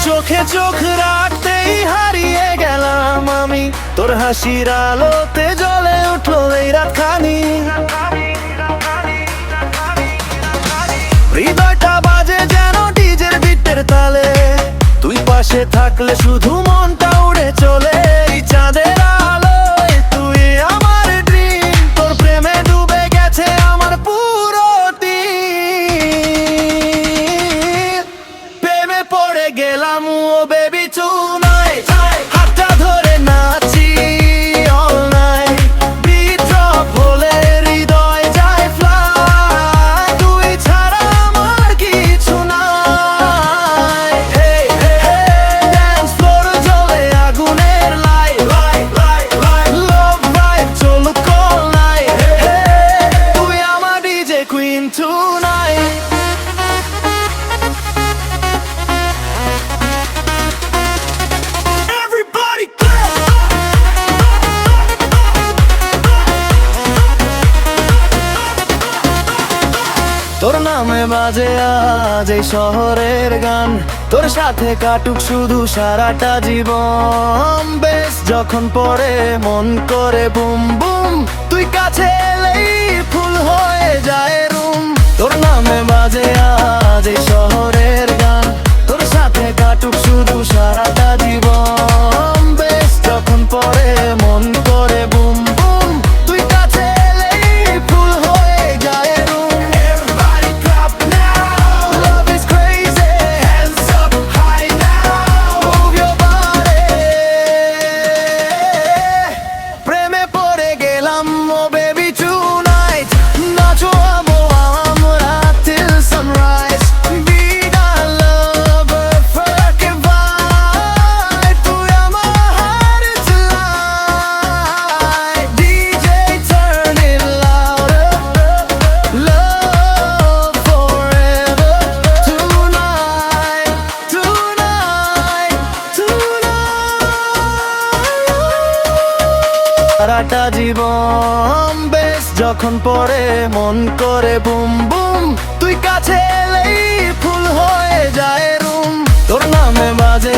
চোখে চোখ রাখতেই হারিয়ে গেলাম আমি, তোর হাসির আলোতে জ্বলে উঠলো এই রাতখানি। হৃদয়টা বাজে যেন ডিজের বিটের তালে, তুই পাশে থাকলে শুধু মনটা উড়ে চলে এই চাঁদের আলোয়। তুই আমার ড্রিম, তোর প্রেমে ডুবে গেছে আমার পুরো দিন। প্রেমে পড়ে গেলাম ও বেবি টুনাইট, হাতটা ধরে নাচি অল নাইট। বিট ড্রপ হলে হৃদয় যায় ফ্লাই, তুই ছাড়া আমার কিছু নাই। ড্যান্স ফ্লোর জ্বলে আগুনের লাইট, লাভ রাইট চলুক অল নাইট। তুই আমার ডিজে কুইন টুনাইট। তোর নামে বাজে আজ এই শহরের গান, তোর সাথে কাটুক শুধু সারাটা জীবন। বেশ যখন পড়ে মন করে বুম বুম, তুই কাছে এলেই ফুল হয়ে যায় রুম। তোর নামে বাজে আজ এই শহরের গান, তোর সাথে কাটুক শুধু সারাটা জীবন। বেশ যখন পড়ে মন করে বুম বুম, তুই কাছে এলেই ফুল হয়ে যায় রুম। সারাটা জীবন বেশ যখন পড়ে মন করে বুম বুম, তুই কাছে এলেই ফুল হয়ে যায় রুম। তোর নামে বাজে